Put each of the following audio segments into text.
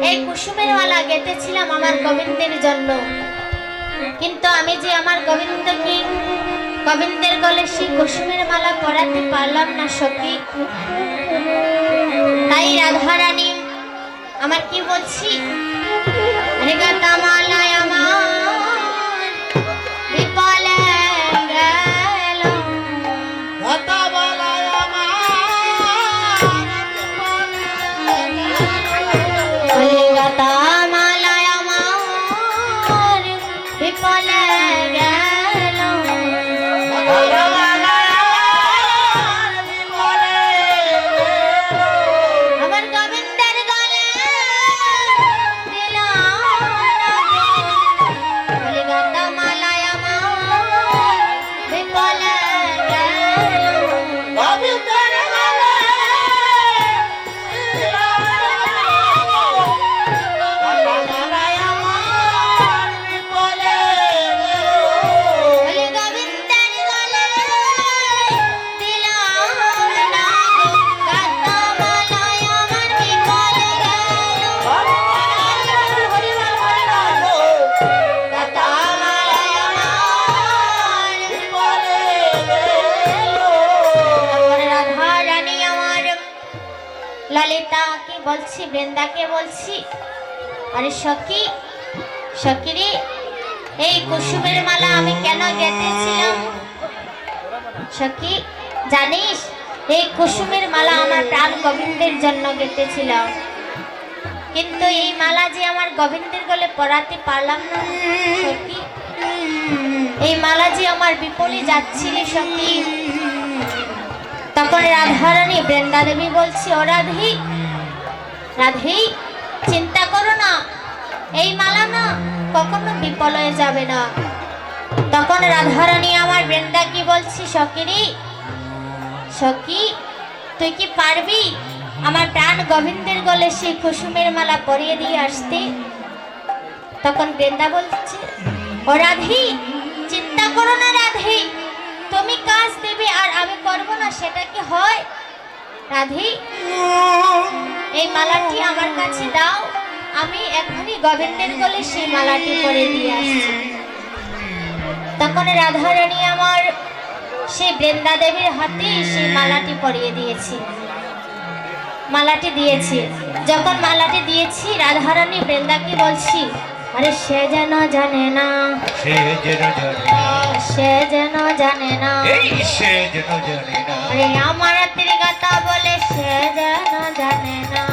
এই কুসুমের মালা গেঁথেছিলাম আমার গোবিন্দের জন্য, কিন্তু আমি যে আমার গোবিন্দের গলে সেই কুসুমের মালা পরাতে পারলাম না সখী। তাই রাধারানী আমার কি বলছি, রে গাতা মালায় আমার বিপলে গেল, গাতা মালায় আমার গাতা মালায় আমার বিপলে গেল, আমার গোবিন্দের গলে দিল বলে গাতা মালায় আমার বিপলে গেল, গোবিন্দের গলে দিল গাতা মালায় আমার বিপলে গেল, বলে গোবিন্দের গলে দিল না গাতা মালায় আমার বিপলে গেল, গাতা মালায় আমার বিপলে গেল। তারপরে রাধা রানী আমার ললিতা কি বলছি, বৃন্দাকে বলছি, আরে সখী সখী রে, এই কুসুমের মালা আমি কেন গেঁথেছিলাম সখী জানিস? এই কুসুমের মালা আমার প্রাণ গোবিন্দের জন্য গেঁথেছিলাম, কিন্তু এই মালা যে আমার গোবিন্দের গলে পরাতে পারলাম না সখী। এই মালা যে আমার বিপলে যাচ্ছিল সখী। তখন রাধারানী বৃন্দা দেবী বলছি, ও রাধি রাধি চিন্তা করো না, এই মালা না কখনো বিফল হয়ে যাবে না। তখন রাধারানী আমার বৃন্দা কি বলছি, সখীরি সখী তুই কি পারবি আমার প্রাণ গোবিন্দের গলে সেই কুসুমের মালা পরিয়ে দিয়ে আসতে? তখন বৃন্দা বলছে, ও রাধি চিন্তা করো না রাধি, তুমি কাজ দেবে আর আমি করব না সেটা কি হয়? রাধি এই মালাটি আমার কাছে দাও, আমি এখনই গোবিন্দের গলে সেই মালাটি পরে দিয়ে আসছি। তখন রাধারানী আমার সেই বৃন্দা দেবীর হাতে সেই মালাটি পরিয়ে দিয়েছি, মালাটি দিয়েছি। যখন মালাটি দিয়েছি রাধারানী বৃন্দাকে বলছি, আরে সে যেন জানে না, সে যেন জানে না, আরে আমার হাতের কথা বলে সে যেন জানে না,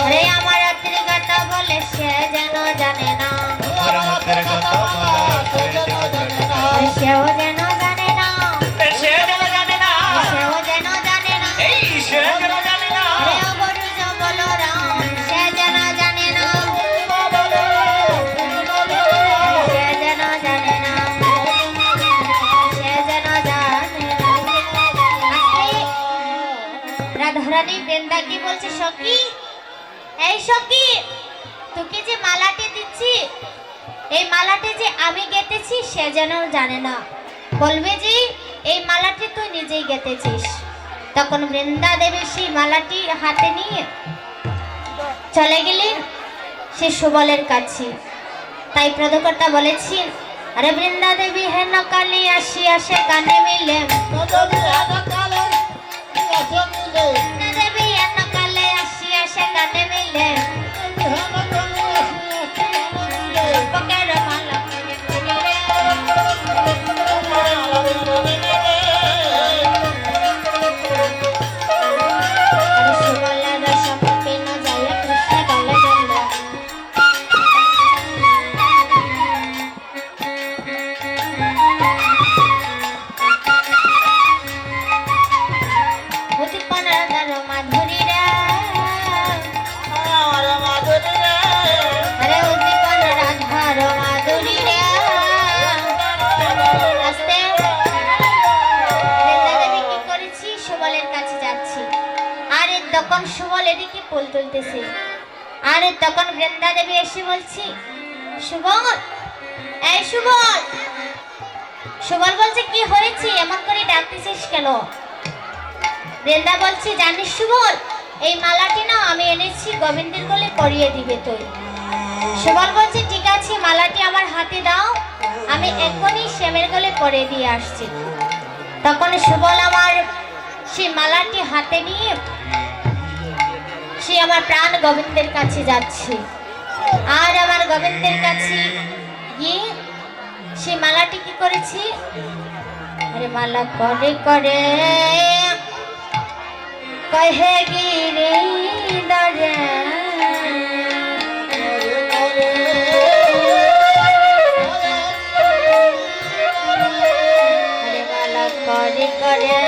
আরে আমার হাতের কথা বলে সে যেন জানে না, সেও যেন জানে না, সেও যেন জানে না, আরে অবরুজ বলরাম সে যেন জানে না, সে যেন জানে না, সে যেন জানে না। রাধারানী বৃন্দা কি বলছে, সখী এই সখী তোকে যে মালাটি দিচ্ছি এই মালাটি যে আমি গেঁথেছি সে যেন জানে না, বলবে যে এই মালাটি তুই নিজেই গেঁথেছিস। তখন বৃন্দা দেবী সেই মালাটি হাতে নিয়ে চলে গেলেন সে সুবলের কাছে। তাই প্রদকর্তা বলেছেন, আরে বৃন্দা দেবী হেন কালি আসি আসে কানে মিলে, বৃন্দা দেবী হেন কালে আসি আসে কানে মিলে, পকের মালা সুবলের সম্মুখে না যায় কৃষ্ণ গলে গেল, তখন সুবল এদিকে পোল তুলতেছে। আর তখন বৃন্দা দেবী এসে বলছি, সুবল, এই সুবল। সুবল বলছে, কি হয়েছে, এমন করে ডাকতেছিস কেন? বৃন্দা বলছি, জানিস সুবল, এই মালাটি না আমি এনেছি গোবিন্দের গলে পরিয়ে দিবে তুই। সুবল বলছে ঠিক আছে, মালাটি আমার হাতে দাও, আমি এখনই শ্যামের গলে পরিয়ে দিয়ে আসছি। তখন সুবল আমার সেই মালাটি হাতে নিয়ে সে আমার প্রাণ গোবিন্দের কাছে যাচ্ছে। আর আমার গোবিন্দের কাছে গিয়ে সে মালাটি কি করেছি, আরে মালা করে করে কহে গিরি দরে মালা করে করে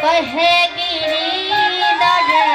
কহে গিরি দরে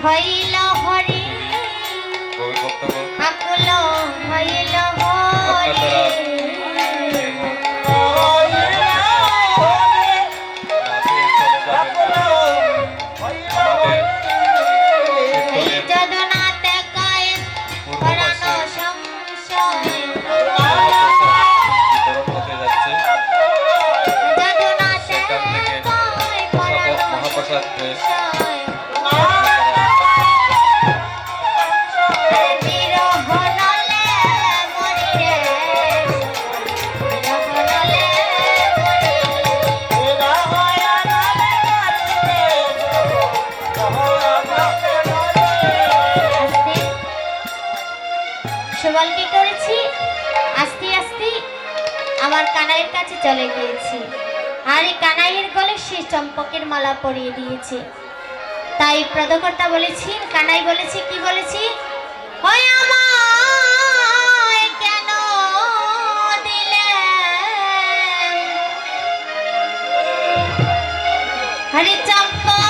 হইল হরি আকুল হইল হরি এই যদনাতে কয় পরানো সংশয় যদনাতে কয় পরানো সংশয় সুবল কি করেছি আস্তে আস্তে আমার কানাইয়ের কাছে চলে গিয়েছি আর এই কানাইয়ের গলে সে চম্পকের মালা পরিয়ে দিয়েছে তাই প্রদকর্তা বলেছি কানাই বলেছি কি বলেছি ওই আমায় কেন দিলে হরি চম্পক